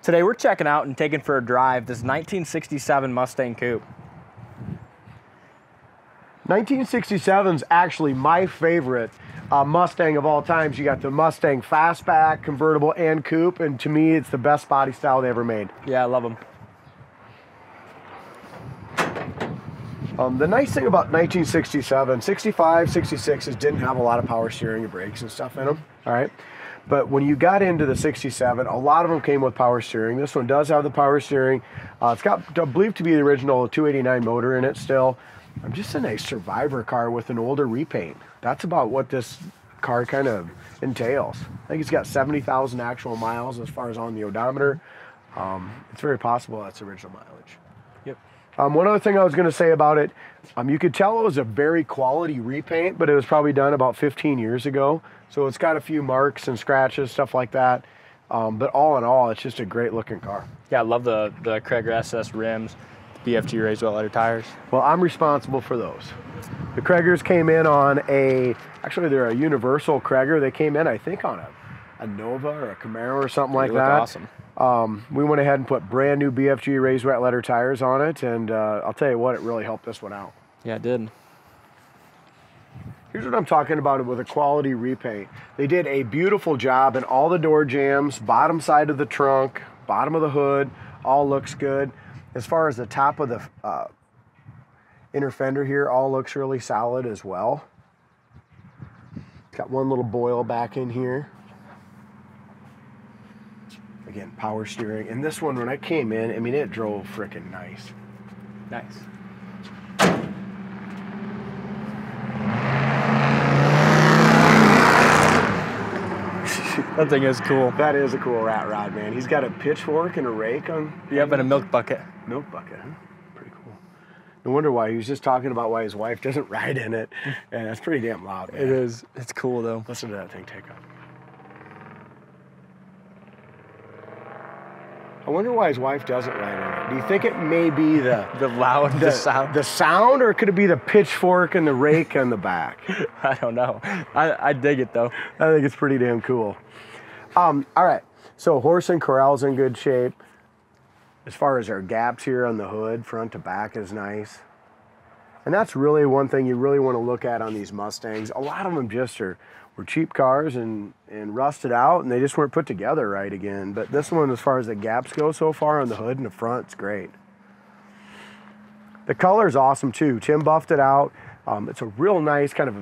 Today we're checking out and taking for a drive this 1967 Mustang Coupe. 1967 is actually my favorite Mustang of all times. You got the Mustang Fastback, convertible, and coupe, and to me, it's the best body style they ever made. Yeah, I love them. The nice thing about 1967, 65, 66s didn't have a lot of power steering and brakes and stuff in them, all right? But when you got into the 67, a lot of them came with power steering. This one does have the power steering. It's got, I believe, to be the original 289 motor in it still. Just a nice survivor car with an older repaint. That's about what this car kind of entails. I think it's got 70,000 actual miles as far as on the odometer. It's very possible that's original mileage. Yep. One other thing I was going to say about it, you could tell it was a very quality repaint, but it was probably done about 15 years ago. So it's got a few marks and scratches, stuff like that. But all in all, it's just a great looking car. Yeah, I love the Cragar SS rims, BFG RWL leather tires. Well, I'm responsible for those. The Cragars came in on actually they're a universal Cragar. They came in, I think, on a Nova or a Camaro or something like that. Awesome. We went ahead and put brand new BFG raised wet leather tires on it, and I'll tell you what, it really helped this one out. Yeah, it did. Here's what I'm talking about with a quality repaint. They did a beautiful job in all the door jambs, bottom side of the trunk, bottom of the hood, all looks good. As far as the top of the inner fender here, all looks really solid as well. It's got one little boil back in here. Again, power steering. And this one, when I came in, I mean, it drove freaking nice. Nice. That thing is cool. That is a cool rat rod, man. He's got a pitchfork and a rake on. Yep, and a milk bucket. Milk bucket, huh? Pretty cool. No wonder why. He was just talking about why his wife doesn't ride in it. And that's pretty damn loud, man. It is. It's cool, though. Listen to that thing take off. I wonder why his wife doesn't ride in it. Do you think it may be the sound? The sound, or could it be the pitchfork and the rake on the back? I don't know. I dig it, though. I think it's pretty damn cool. All right, so horse and corral's in good shape. As far as our gaps here on the hood, front to back is nice. And that's really one thing you really want to look at on these Mustangs. A lot of them just were cheap cars and rusted out, and they just weren't put together right again. But this one, as far as the gaps go so far on the hood and the front, it's great. The color's awesome too. Tim buffed it out. It's a real nice kind of,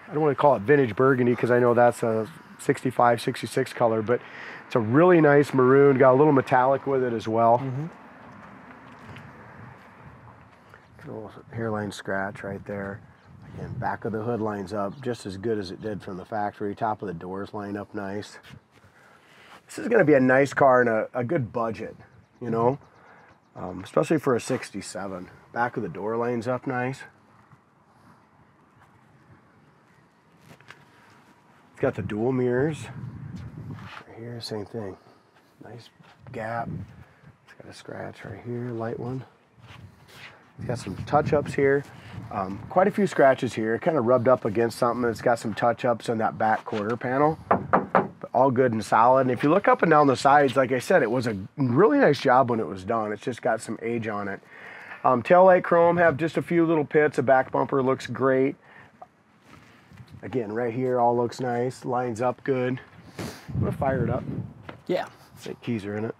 I don't want to call it vintage burgundy because I know that's a 65, 66 color, but it's a really nice maroon. Got a little metallic with it as well. Mm-hmm. A little hairline scratch right there. And back of the hood lines up just as good as it did from the factory. Top of the doors line up nice. This is going to be a nice car and a good budget, you know, especially for a 67. Back of the door lines up nice. It's got the dual mirrors. Right here, same thing. Nice gap. It's got a scratch right here, light one. It's got some touch-ups here. Quite a few scratches here. It kind of rubbed up against something. It's got some touch-ups on that back quarter panel. But all good and solid. And if you look up and down the sides, like I said, it was a really nice job when it was done. It's just got some age on it. Taillight chrome, have just a few little pits. The back bumper looks great. Again, right here, all looks nice. Lines up good. I'm going to fire it up. Yeah. I think keys are in it.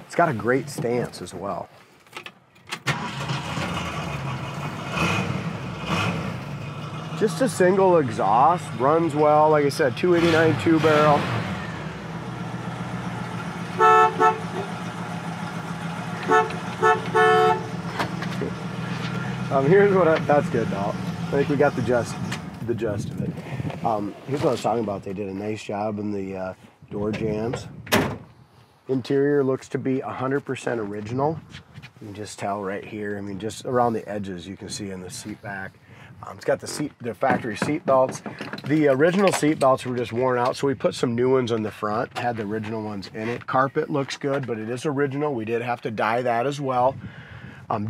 It's got a great stance as well. Just a single exhaust, runs well. Like I said, 289 two barrel. Here's what that's good, Doc. I think we got the gist of it. Here's what I was talking about. They did a nice job in the door jambs. Interior looks to be 100% original. You can just tell right here. I mean, just around the edges, you can see in the seat back. It's got the factory seat belts. The original seat belts were just worn out, so we put some new ones on the front. Had the original ones in it. Carpet looks good, but it is original. We did have to dye that as well.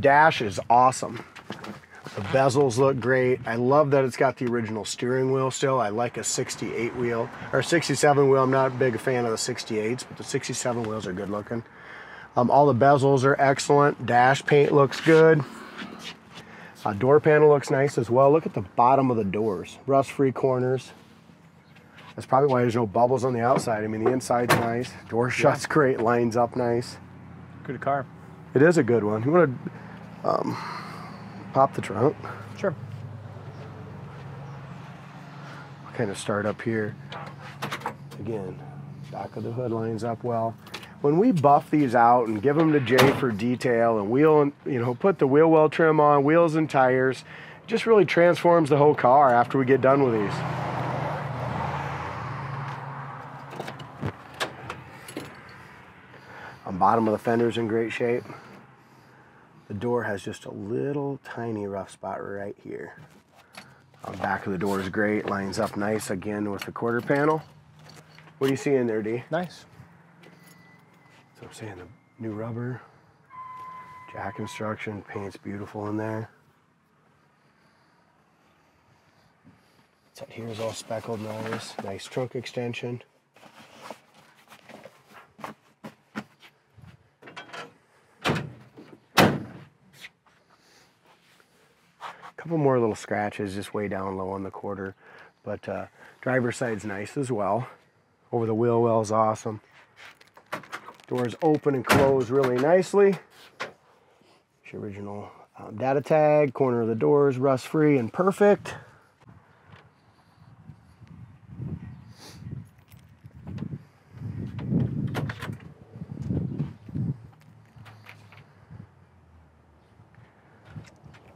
Dash is awesome. The bezels look great. I love that it's got the original steering wheel still. I like a 68 wheel or 67 wheel. I'm not a big fan of the 68s, but the 67 wheels are good looking. All the bezels are excellent. Dash paint looks good. Door panel looks nice as well. Look at the bottom of the doors. Rust-free corners. That's probably why there's no bubbles on the outside. I mean, the inside's nice. Door shuts great. Lines up nice. Good car. It is a good one. You want to pop the trunk? Sure. I'll kind of start up here. Again, back of the hood lines up well. When we buff these out and give them to Jay for detail and wheel, and put the wheel well trim on, wheels and tires, it just really transforms the whole car after we get done with these. Bottom of the fender's in great shape. The door has just a little tiny rough spot right here. Back of the door is great, lines up nice again with the quarter panel. What do you see in there, D? Nice. So I'm saying the new rubber, jack construction, paint's beautiful in there. That here is all speckled nice. Nice trunk extension. Couple more little scratches just way down low on the quarter, but driver's side's nice as well. Over the wheel well is awesome. Doors open and close really nicely. It's your original data tag. Corner of the doors rust free and perfect.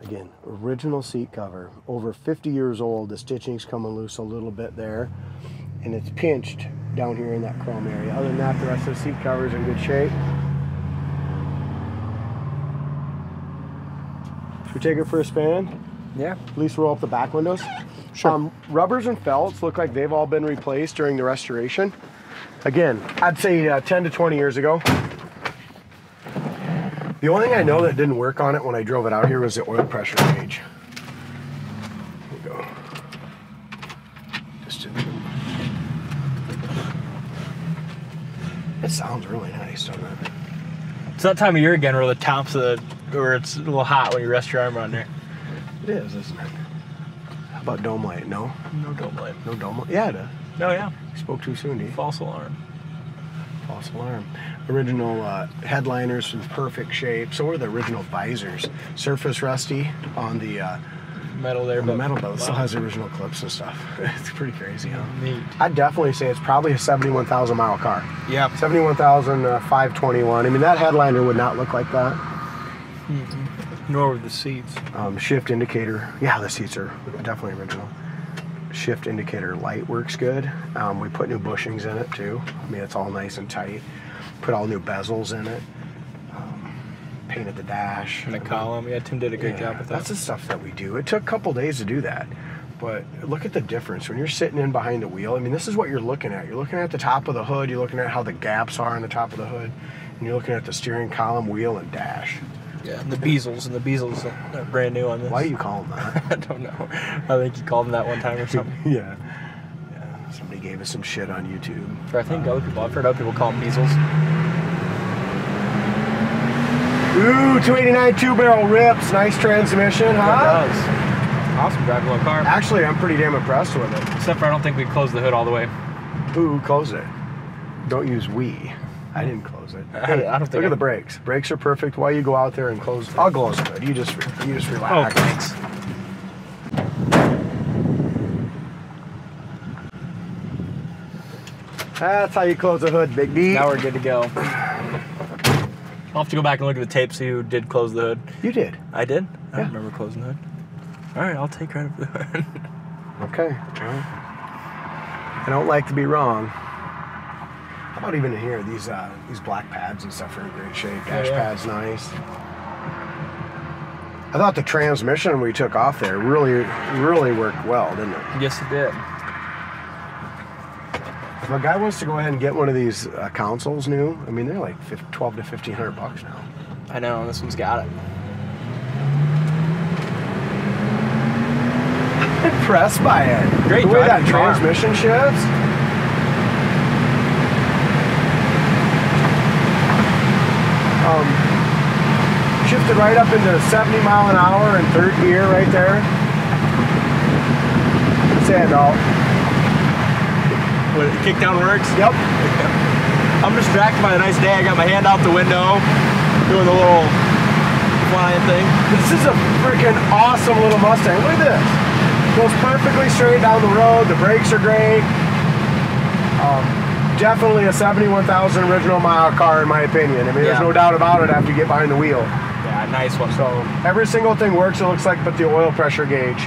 Again, original seat cover, over 50 years old. The stitching's coming loose a little bit there, and it's pinched down here in that chrome area. Other than that, the rest of the seat cover is in good shape. Should we take it for a spin? Yeah. At least roll up the back windows. Sure. Rubbers and felts look like they've all been replaced during the restoration. Again, I'd say 10 to 20 years ago. The only thing I know that didn't work on it when I drove it out here was the oil pressure gauge. There we go. It sounds really nice, doesn't it? It's that time of year again where the tops of where it's a little hot when you rest your arm around there. It is, isn't it? How about dome light? No? No dome light. No dome light? Yeah, it is. No, yeah. You spoke too soon, D. False alarm. False alarm. Original headliners in perfect shape. So are the original visors. Surface rusty on the metal there, on the metal, but it still has the original clips and stuff. It's pretty crazy, huh? Neat. I'd definitely say it's probably a 71,000 mile car. Yeah. 71,521. I mean, that headliner would not look like that. Mm-hmm. Nor with the seats. Shift indicator. Yeah, the seats are definitely original. Shift indicator light works good. We put new bushings in it too. I mean, it's all nice and tight. Put all new bezels in it. Painted the dash. And the column. Yeah, Tim did a great job with that. That's the stuff that we do. It took a couple days to do that. But look at the difference. When you're sitting in behind the wheel, I mean, this is what you're looking at. You're looking at the top of the hood. You're looking at how the gaps are on the top of the hood. And you're looking at the steering column, wheel, and dash. Yeah, and the bezels are brand new on this. Why do you call them that? I don't know. I think you called them that one time or something. Yeah. Somebody gave us some shit on YouTube. Or I think other people, I've heard other people call them bezels. Ooh, 289 2-barrel rips. Nice transmission, huh? It does. Awesome drivable car. Actually, I'm pretty damn impressed with it. Except for I don't think we closed the hood all the way. Who closed it? Don't use we. I didn't close it. I don't think. Look at the brakes. Brakes are perfect. Why you go out there and close? I'll close the hood. You just relax. Oh, thanks. That's how you close the hood, Big D. Now we're good to go. I'll have to go back and look at the tape, see who did close the hood. You did. I did? I Yeah. don't remember closing the hood. All right, I'll take credit for the hood. Okay. Well, I don't like to be wrong. How about even in here? These black pads and stuff are in great shape. Dash pad's nice. I thought the transmission we took off there really worked well, didn't it? Yes, it did. If a guy wants to go ahead and get one of these consoles new, I mean, they're like $12 to $1,500 now. I know, this one's got it. impressed by it. Great the way that driving car. transmission shifts. Shifted right up into 70 mile an hour in third gear right there. Say it all. What, kickdown works? Yep. I'm distracted by a nice day. I got my hand out the window, doing the little flying thing. This is a freaking awesome little Mustang. Look at this. Goes perfectly straight down the road. The brakes are great. Definitely a 71,000 original mile car in my opinion. I mean, there's no doubt about it after you get behind the wheel. Yeah, nice one. So every single thing works, it looks like, but the oil pressure gauge.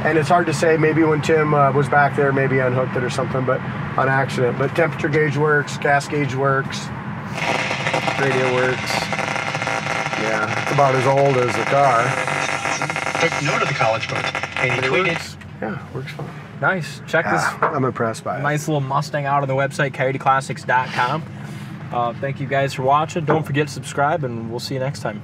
And it's hard to say, maybe when Tim was back there, maybe unhooked it or something, but on accident. But temperature gauge works, gas gauge works, radio works. Yeah, it's about as old as the car. Quick note of the College Boat. Any tweets? Yeah, works fine. Nice. Check this I'm impressed by it. nice little Mustang out on the website, coyoteclassics.com. Thank you guys for watching. Don't forget to subscribe, and we'll see you next time.